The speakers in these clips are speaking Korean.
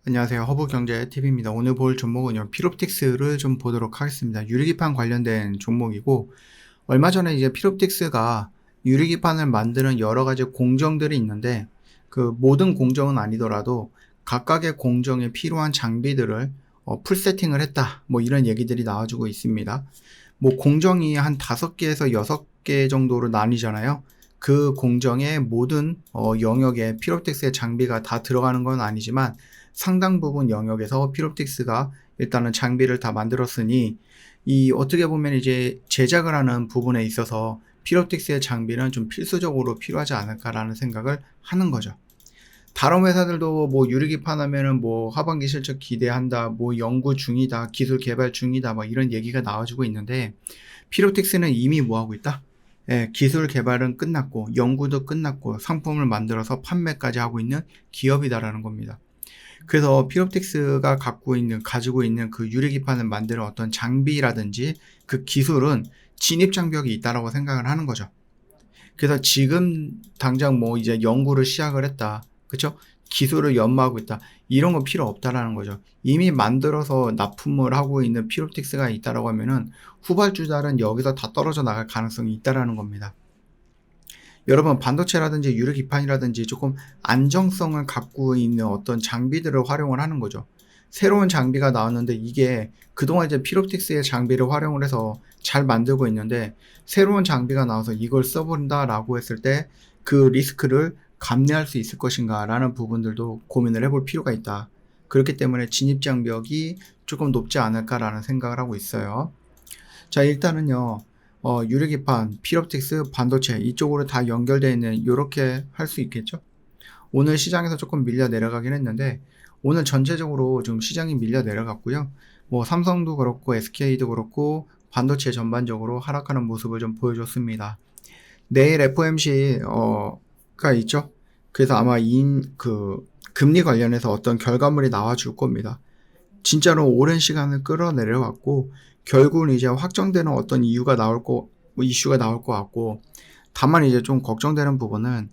안녕하세요. 허브경제TV입니다. 오늘 볼 종목은요, 필옵틱스를 좀 보도록 하겠습니다. 유리기판 관련된 종목이고, 얼마 전에 이제 필옵틱스가 유리기판을 만드는 여러 가지 공정들이 있는데, 그 모든 공정은 아니더라도 각각의 공정에 필요한 장비들을 풀 세팅을 했다. 뭐 이런 얘기들이 나와주고 있습니다. 뭐 공정이 한 5개에서 6개 정도로 나뉘잖아요. 그 공정의 모든 영역에 필옵틱스의 장비가 다 들어가는 건 아니지만 상당 부분 영역에서 필옵틱스가 일단은 장비를 다 만들었으니 이 어떻게 보면 이제 제작을 하는 부분에 있어서 필옵틱스의 장비는 좀 필수적으로 필요하지 않을까라는 생각을 하는 거죠. 다른 회사들도 뭐 유리기판 하면은 뭐 하반기 실적 기대한다, 뭐 연구 중이다, 기술 개발 중이다, 뭐 이런 얘기가 나와주고 있는데 필옵틱스는 이미 뭐 하고 있다? 예, 기술 개발은 끝났고 연구도 끝났고 상품을 만들어서 판매까지 하고 있는 기업이다라는 겁니다. 그래서 필옵틱스가 가지고 있는 그 유리기판을 만드는 어떤 장비라든지 그 기술은 진입장벽이 있다라고 생각을 하는 거죠. 그래서 지금 당장 뭐 이제 연구를 시작을 했다. 그쵸? 기술을 연마하고 있다. 이런 거 필요 없다라는 거죠. 이미 만들어서 납품을 하고 있는 필옵틱스가 있다라고 하면은 후발주자는 여기서 다 떨어져 나갈 가능성이 있다라는 겁니다. 여러분, 반도체라든지 유리기판이라든지 조금 안정성을 갖고 있는 어떤 장비들을 활용을 하는 거죠. 새로운 장비가 나왔는데 이게 그동안 이제 필옵틱스의 장비를 활용을 해서 잘 만들고 있는데 새로운 장비가 나와서 이걸 써본다라고 했을 때 그 리스크를 감내할 수 있을 것인가 라는 부분들도 고민을 해볼 필요가 있다. 그렇기 때문에 진입장벽이 조금 높지 않을까라는 생각을 하고 있어요. 자, 일단은요. 유리기판, 필옵틱스, 반도체 이쪽으로 다 연결되어 있는 이렇게 할 수 있겠죠. 오늘 시장에서 조금 밀려 내려가긴 했는데 오늘 전체적으로 좀 시장이 밀려 내려갔고요. 뭐 삼성도 그렇고 SK도 그렇고 반도체 전반적으로 하락하는 모습을 좀 보여줬습니다. 내일 FOMC가 있죠. 그래서 아마 금리 관련해서 어떤 결과물이 나와줄 겁니다. 진짜로 오랜 시간을 끌어내려왔고 결국은 이제 확정되는 어떤 이슈가 나올 것 같고, 다만 이제 좀 걱정되는 부분은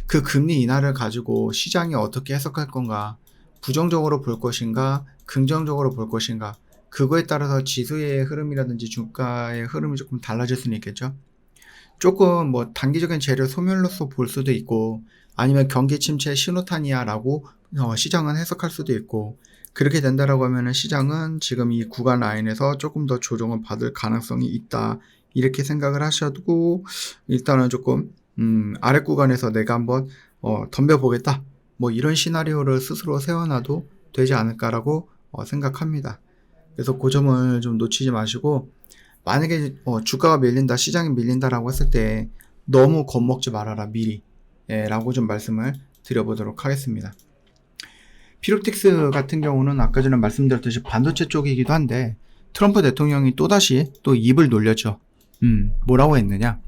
그 금리 인하를 가지고 시장이 어떻게 해석할 건가, 부정적으로 볼 것인가, 긍정적으로 볼 것인가, 그거에 따라서 지수의 흐름이라든지 주가의 흐름이 조금 달라질 수는 있겠죠. 조금 뭐 단기적인 재료 소멸로서 볼 수도 있고, 아니면 경기 침체 신호탄이야라고 시장은 해석할 수도 있고, 그렇게 된다라고 하면은 시장은 지금 이 구간 라인에서 조금 더 조정을 받을 가능성이 있다. 이렇게 생각을 하셔도 일단은 조금 아래 구간에서 내가 한번 덤벼보겠다. 뭐 이런 시나리오를 스스로 세워놔도 되지 않을까라고 생각합니다. 그래서 그 점을 좀 놓치지 마시고 만약에 주가가 밀린다, 시장이 밀린다라고 했을 때 너무 겁먹지 말아라 미리 라고 좀 말씀을 드려보도록 하겠습니다. 필옵틱스 같은 경우는 아까 전에 말씀드렸듯이 반도체 쪽이기도 한데 트럼프 대통령이 또다시 또 입을 놀렸죠. 뭐라고 했느냐?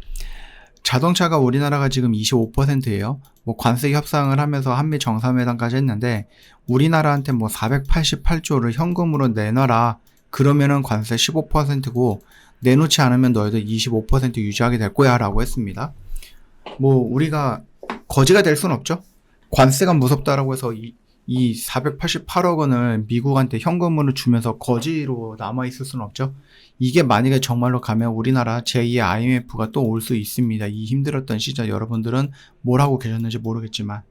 자동차가 우리나라가 지금 25%예요. 뭐 관세 협상을 하면서 한미 정상회담까지 했는데 우리나라한테 뭐 488조를 현금으로 내놔라. 그러면은 관세 15%고 내놓지 않으면 너희들 25% 유지하게 될 거야 라고 했습니다. 뭐 우리가 거지가 될 순 없죠. 관세가 무섭다라고 해서 이 488억 원을 미국한테 현금으로 주면서 거지로 남아있을 수는 없죠. 이게 만약에 정말로 가면 우리나라 제2의 IMF가 또 올 수 있습니다. 이 힘들었던 시절 여러분들은 뭘 하고 계셨는지 모르겠지만.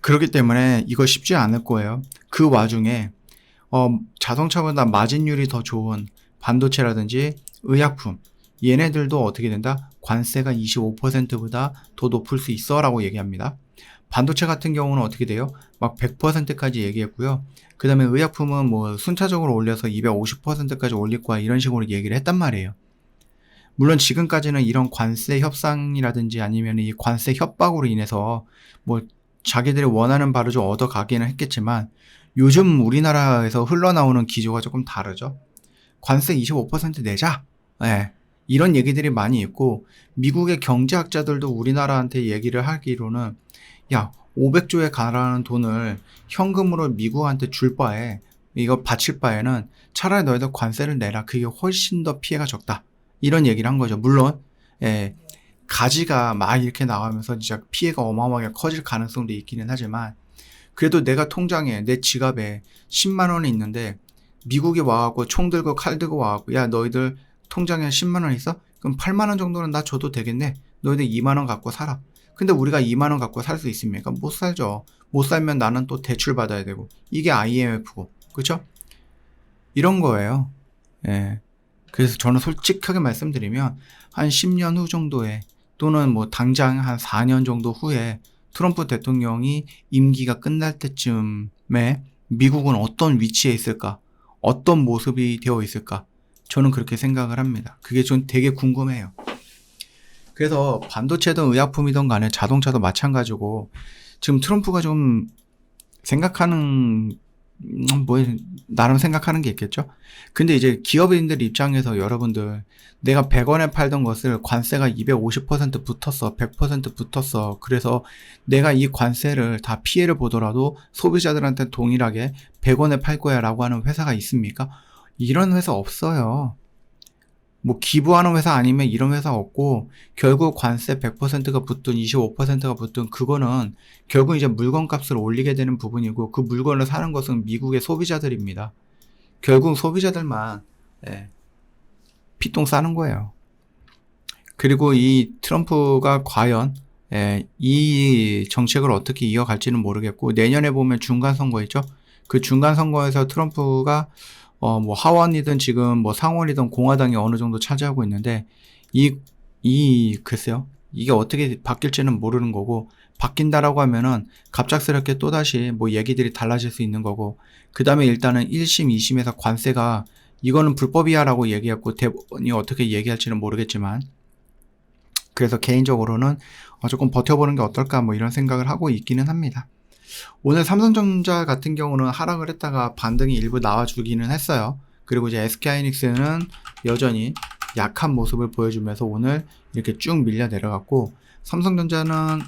그렇기 때문에 이거 쉽지 않을 거예요. 그 와중에 자동차보다 마진율이 더 좋은 반도체라든지 의약품, 얘네들도 어떻게 된다? 관세가 25%보다 더 높을 수 있어 라고 얘기합니다. 반도체 같은 경우는 어떻게 돼요? 막 100%까지 얘기했고요. 그 다음에 의약품은 뭐 순차적으로 올려서 250%까지 올릴 거야 이런 식으로 얘기를 했단 말이에요. 물론 지금까지는 이런 관세 협상이라든지 아니면 이 관세 협박으로 인해서 뭐 자기들이 원하는 바를 좀 얻어가기는 했겠지만 요즘 우리나라에서 흘러나오는 기조가 조금 다르죠. 관세 25% 내자. 네. 이런 얘기들이 많이 있고 미국의 경제학자들도 우리나라한테 얘기를 하기로는 야 500조에 가라는 돈을 현금으로 미국한테 줄 바에 이거 바칠 바에는 차라리 너희들 관세를 내라. 그게 훨씬 더 피해가 적다. 이런 얘기를 한 거죠. 물론 가지가 막 이렇게 나가면서 진짜 피해가 어마어마하게 커질 가능성도 있기는 하지만 그래도 내가 통장에 내 지갑에 10만 원이 있는데 미국에 와갖고 총 들고 칼 들고 와갖고 야 너희들 통장에 10만 원 있어? 그럼 8만 원 정도는 나 줘도 되겠네. 너희들 2만 원 갖고 살아. 근데 우리가 2만 원 갖고 살 수 있습니까? 못 살죠. 못 살면 나는 또 대출 받아야 되고 이게 IMF고 그쵸? 이런 거예요. 예. 그래서 저는 솔직하게 말씀드리면 한 10년 후 정도에 또는 뭐 당장 한 4년 정도 후에 트럼프 대통령이 임기가 끝날 때쯤에 미국은 어떤 위치에 있을까? 어떤 모습이 되어 있을까? 저는 그렇게 생각을 합니다. 그게 좀 되게 궁금해요. 그래서 반도체든 의약품이든 간에 자동차도 마찬가지고 지금 트럼프가 좀 생각하는 뭐 나름 생각하는 게 있겠죠. 근데 이제 기업인들 입장에서 여러분들 내가 100원에 팔던 것을 관세가 250% 붙었어, 100% 붙었어. 그래서 내가 이 관세를 다 피해를 보더라도 소비자들한테 동일하게 100원에 팔 거야 라고 하는 회사가 있습니까? 이런 회사 없어요. 뭐 기부하는 회사 아니면 이런 회사 없고 결국 관세 100%가 붙든 25%가 붙든 그거는 결국 이제 물건값을 올리게 되는 부분이고 그 물건을 사는 것은 미국의 소비자들입니다. 결국 소비자들만 피똥 싸는 거예요. 그리고 이 트럼프가 과연 이 정책을 어떻게 이어갈지는 모르겠고 내년에 보면 중간선거 있죠? 그 중간선거에서 트럼프가 뭐 하원이든 지금 뭐 상원이든 공화당이 어느 정도 차지하고 있는데 글쎄요. 이게 어떻게 바뀔지는 모르는 거고 바뀐다라고 하면은 갑작스럽게 또다시 뭐 얘기들이 달라질 수 있는 거고 그 다음에 일단은 1심, 2심에서 관세가 이거는 불법이야 라고 얘기했고 대법원이 어떻게 얘기할지는 모르겠지만 그래서 개인적으로는 조금 버텨보는 게 어떨까 뭐 이런 생각을 하고 있기는 합니다. 오늘 삼성전자 같은 경우는 하락을 했다가 반등이 일부 나와주기는 했어요. 그리고 이제 SK하이닉스는 여전히 약한 모습을 보여주면서 오늘 이렇게 쭉 밀려 내려갔고 삼성전자는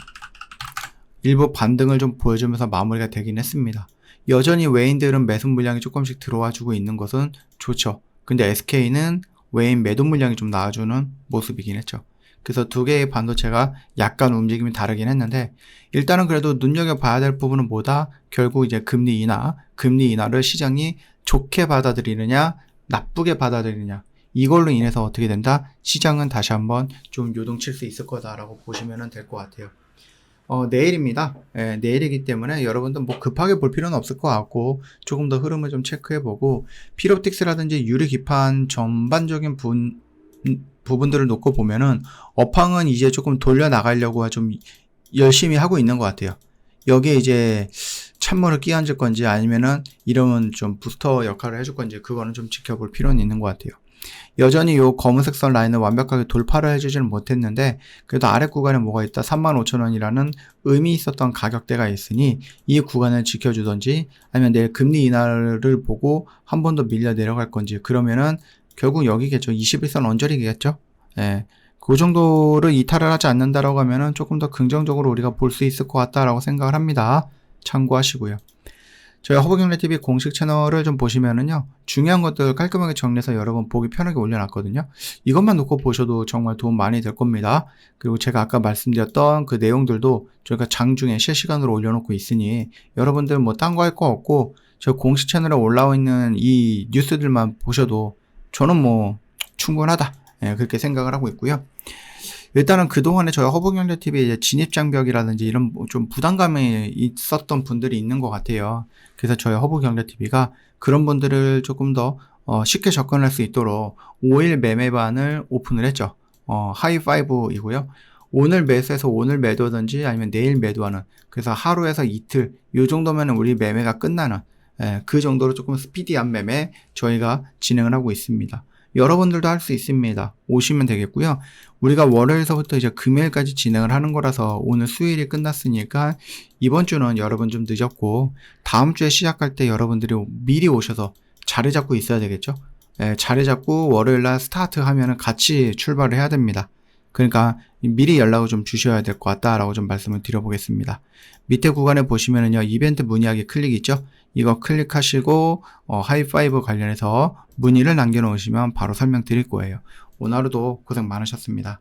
일부 반등을 좀 보여주면서 마무리가 되긴 했습니다. 여전히 외인들은 매수 물량이 조금씩 들어와 주고 있는 것은 좋죠. 근데 SK는 외인 매도 물량이 좀 나와주는 모습이긴 했죠. 그래서 두 개의 반도체가 약간 움직임이 다르긴 했는데 일단은 그래도 눈여겨봐야 될 부분은 뭐다? 결국 이제 금리 인하를 시장이 좋게 받아들이느냐 나쁘게 받아들이느냐 이걸로 인해서 어떻게 된다? 시장은 다시 한번 좀 요동칠 수 있을 거다라고 보시면 될 것 같아요. 내일입니다. 내일이기 때문에 여러분들 뭐 급하게 볼 필요는 없을 것 같고 조금 더 흐름을 좀 체크해보고 필옵틱스라든지 유리기판 전반적인 부분들을 놓고 보면은 업황은 이제 조금 돌려나가려고 좀 열심히 하고 있는 것 같아요. 여기에 이제 찬물을 끼얹을 건지 아니면은 이런 좀 부스터 역할을 해줄 건지 그거는 좀 지켜볼 필요는 있는 것 같아요. 여전히 요 검은색 선 라인을 완벽하게 돌파를 해주지는 못했는데 그래도 아래 구간에 뭐가 있다 35,000원이라는 의미 있었던 가격대가 있으니 이 구간을 지켜주던지 아니면 내일 금리 인하를 보고 한 번 더 밀려 내려갈 건지 그러면은 결국 여기겠죠. 21선 언저리겠죠. 그 정도를 이탈을 하지 않는다라고 하면은 조금 더 긍정적으로 우리가 볼 수 있을 것 같다라고 생각을 합니다. 참고하시고요. 저희 허브경제TV 공식 채널을 좀 보시면은요, 중요한 것들 깔끔하게 정리해서 여러분 보기 편하게 올려놨거든요. 이것만 놓고 보셔도 정말 도움 많이 될 겁니다. 그리고 제가 아까 말씀드렸던 그 내용들도 저희가 장중에 실시간으로 올려놓고 있으니 여러분들 뭐 딴 거 할 거 없고 저 공식 채널에 올라와 있는 이 뉴스들만 보셔도 저는 뭐 충분하다. 그렇게 생각을 하고 있고요. 일단은 그동안에 저희 허브경제TV에 진입장벽이라든지 이런 좀 부담감이 있었던 분들이 있는 것 같아요. 그래서 저희 허브경제TV가 그런 분들을 조금 더 쉽게 접근할 수 있도록 5일 매매반을 오픈을 했죠. 하이파이브이고요. 오늘 매수해서 오늘 매도든지 아니면 내일 매도하는 그래서 하루에서 이틀 요 정도면 우리 매매가 끝나는 그 정도로 조금 스피디한 매매 저희가 진행을 하고 있습니다. 여러분들도 할 수 있습니다. 오시면 되겠고요. 우리가 월요일서부터 이제 금요일까지 진행을 하는 거라서 오늘 수요일이 끝났으니까 이번 주는 여러분 좀 늦었고 다음 주에 시작할 때 여러분들이 미리 오셔서 자리 잡고 있어야 되겠죠. 자리 잡고 월요일날 스타트 하면은 같이 출발을 해야 됩니다. 그러니까 미리 연락을 좀 주셔야 될 것 같다라고 좀 말씀을 드려보겠습니다. 밑에 구간에 보시면은요, 이벤트 문의하기 클릭 있죠? 이거 클릭하시고, 하이파이브 관련해서 문의를 남겨놓으시면 바로 설명드릴 거예요. 오늘 하루도 고생 많으셨습니다.